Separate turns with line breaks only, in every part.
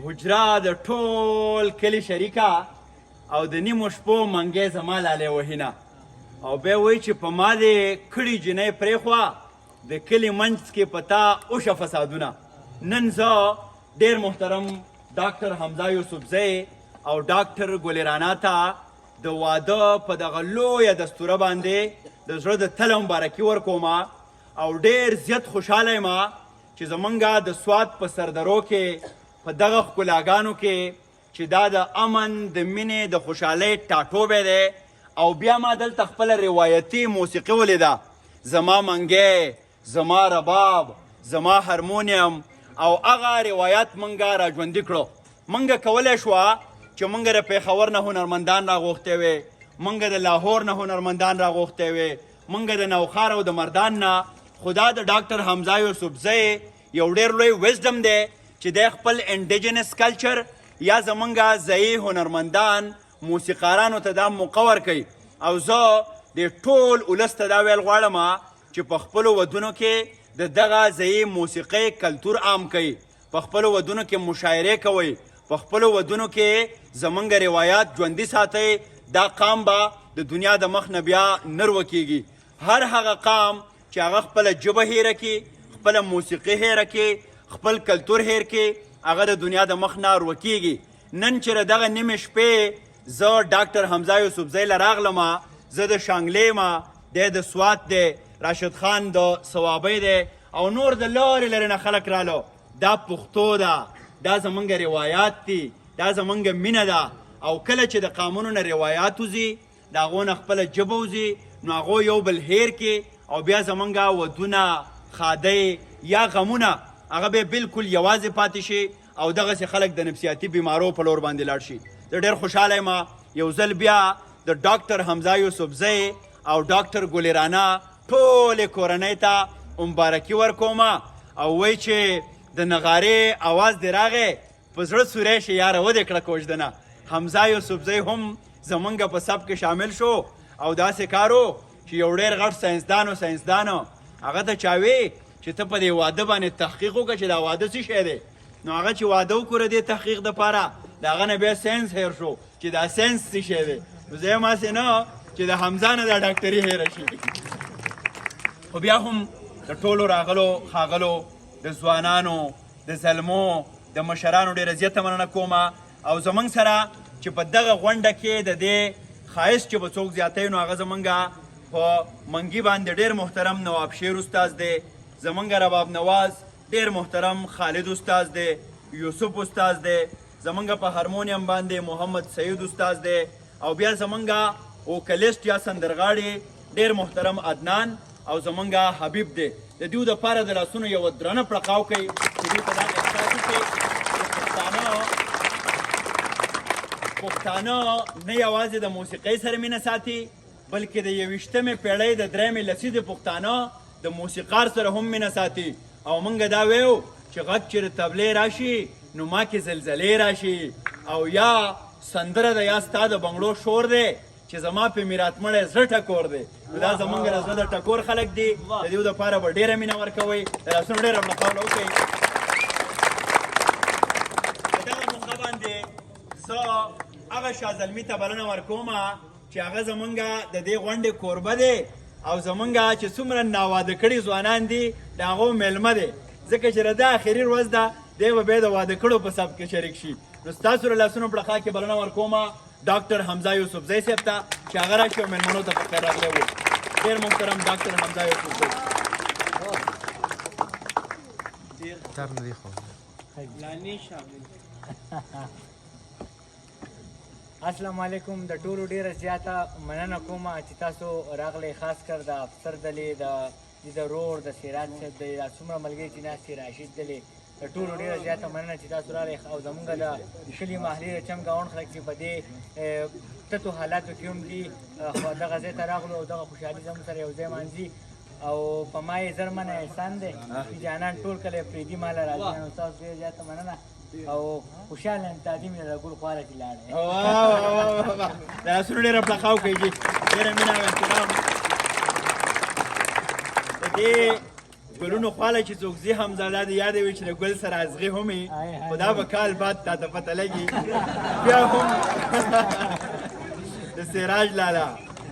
حجره د ټول کلي شریکه او د نیمو شپو منګی زما لالې وهینه او بیا وایي چې په ما دې کړي جنۍ پرېخوا د کلي منځ کې په تا اوشه فسادونه. نن زه ډېر محترم ډاکټر حمزه یوسفزی او ډاکټر ګلرانا ته د واده په دغه لویه دستوره باندې د زړه د تله مبارکي ورکوم او ډېر زیات خوشحاله یم چې زمونږ د سوات په سردرو کې په دغه ښکلاګانو کې چې دا د امن د مینې د خوشحالۍ ټاټوبی دی او بیا ما دلته خپله روایتي موسیقي ولیده. زما منګی، زما رباب، زما هارمونیم او هغه روایت مونږ را ژوندي کړو. مونږ کولی شوه چې مونږ د پېښور نه هنرمندان راغوښتې وې، مونږ د لاهور نه هنرمندان راغوښتې وې، مونږ د نوښار او د مردان نه. خو دا د ډاکټر حمزه یوسفزی یو ډېر لوی وزډم دی چې دی خپل انډیجنس کلچر یا زمونږ ځایي هنرمندان موسیقارانو ته دا موقع ورکوي او زه د ټول ولس ته دا ویل غواړم چې په خپلو ودونو کې د دغه ځایي موسیقۍ کلتور عام کوي، په خپلو ودونو کې مشاعرې کوئ، په خپلو ودونو کې زمونږ روایات ژوندي ساتئ. دا قام به د دنیا د مخ نه بیا نه روکېږي. هر هغه قام چې هغه خپله ژبه هیره کړي، خپله موسیقي هیره کړي، خپل کلتور هیر کړي، هغه د دنیا د مخ نه روکېږي. نن چې دغه نیمې شپې زه ډاکټر حمزه یوسفزی له راغلم، زه د شانګلې یم، دی د سوات دی، راشد خان د صوابۍ دی او نور د لارې لرې نه خلک رالو. دا پښتو ده، دا زمونږ روایات دي، دا زمونږ مینه ده او کله چې د قامونو نه روایات وځي د هغو نه خپله ژبه وځي نو هغو یو بل هیر کې او بیا زمونږ ودونه، خادۍ یا غمونه هغه به بلکل یوازې پاتې شي او دغسې خلک د نفسیاتي بیمارو په لور باندې لاړ شي. زه ډېر خوشحاله یم یو ځل بیا د ډاکټر حمزه یوسفزی او ډاکټر ګلرانا ټولې کورنۍ ته مبارکي ورکوم او وایي چې د نغارې اواز دې راغی په زړه سوری شي یاره ودې کړه کوژدنه. حمزه یوسفزی هم زمونږ په سب کې شامل شو او داسې کارو چې یو ډېر غټ ساینسدان هغه ته چا وی چې ته په دې واده باندې تحقیق وکړه چې دا واده څه شی دی. نو هغه چې واده وکړه دې تحقیق دپاره د هغه نه بیا ساینس هیر شو چې دا ساینس څه شی دی. نو زه یم هسې نه چې د حمزه نه دا ډاکټري هیره شي. خو بیا هم د ټولو راغلو ښاغلو د ځوانانو، د زلمو، د مشرانو ډېره زیاته مننه کوم او زمونږ سره چې په دغه غونډه کې د دې ښایست چې به څوک زیاتی نو هغه زمونږ په منګي باندې ډېر محترم نواب شیر استاد دی، زمونږ رباب نواز ډېر محترم خالد استاد دی، یوسف استاد دی، زمونږ په هارمونیم باندې محمد سعید استاد دی او بیا زمونږ وکلیسټ یا سندرغاړي ډېر محترم عدنان او زمونږ حبیب دی. د دیو دپاره د لاسونو یوه درنه پړقاو کوي چې دوی ته دا احساس وکړي چې پښتانه نه یوازې د موسیقۍ سره مینه ساتي بلکې د 21مې پیړۍ د درېیمې لسیزې پښتانه د موسیقار سره هم مینه ساتي او موږ دا ویو چې غږ چې د طبلې راشي نو ما کې زلزلې راشي او یا سندره ده یا ستا د بنګړو شور دی چې زما په میرات مړی زړه ټکور دی. نو دا زمونږ د زړه د ټکور خلک دي، د دیو دپاره به ډېره مینه ورکوئ، د لاسونو ډېره پړقاوله وکړئ. په دغه موقع باندې زه هغه شاه زلمي ته بلنه ورکوم چې هغه زمونږ د دې غونډې کوربه دی او زمونږ چې څومره ناواده کړي ځوانان دي د هغو میلمه دی، ځکه چې د اخري ورځ ده دی به بیا د واده کړو په سب کې شریک شي. نو ستاسو له لاسونو پړقا کې بلنه ورکوم ډاکټر حمزه یوسفزی صاحب ته چې هغه راشي او میلمنو ته په خیر راغلی وي. ډېر محترم ډاکټر حمزه یوسفزی.
السلام علیکم. د ټولو ډیره زیاته مننه کوم چې تاسو راغلی، خاص کر د افسر دلې د رور د سیرات صاحب دلې دا څومره ملګري چې ناست دي، راشد دلې، د ټولو ډیره زیاته مننه چې تاسو راغلی او زمونږ د کلي محلي د چمګاونډ خلک چې په دې تتو حالاتو کې هم دي دغه ځای ته راغلو او دغه خوشحالي زموږ سره یو ځای مانځي او په ما یې زرمنه احسان دی چې جانان ټول کله پرېږدي ما له راځي. نو تاسو ډېره زیاته مننه او خوشحاله یم تعظیم یې د ګل خواره چې لاړی.
د لاسونو ډېره پړقاو کوي، ډېره مینه او احترام. د دې ګلونو خواله چې څوک ځي حمزاده د یاد وي چې د ګل سره ازغې همې خو دا به کال بعد تا ته پته لګي بیا هم د سراج لالا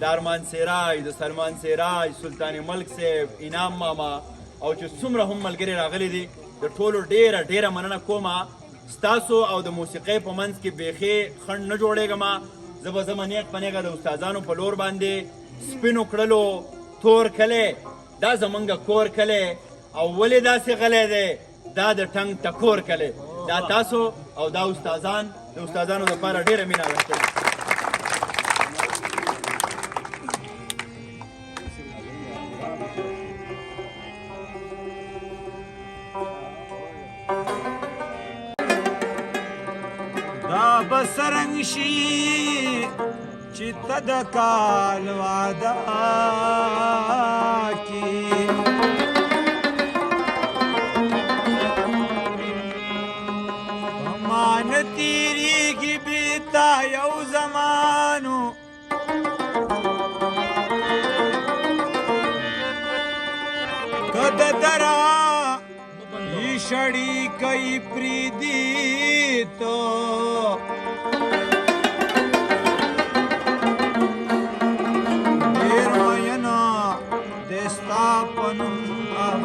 د ارمان سراج د سلمان سراج سلطان ملک صاحب انعام ماما او چې څومره هم ملګري راغلي دي د ټولو ډیره مننه کومه ستاسو او د موسیقۍ په منځ کې بیخي خنډ نه جوړېږم زه به ځمه نیغ په نیغه د استادانو په لور باندې سپینو کړلو تور کلی دا زمونږ کور کلی او ولې داسې غلی دی دا د ټنګ ټکور کلی دا تاسو او دا استادان د استادانو دپاره ډېره مینه ورکوي
دا بسرنګ شي چې ته د کال وعده کی مان تیریږي بیتا یو زمانو کده درا ی شړی کای پریدی تو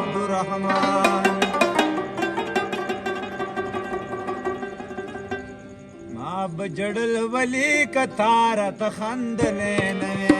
عبدالرحمن ما بجړل ولی کتار تخندلې نه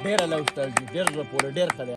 ډېر له استاد ډېر پورې ډېر ښه دی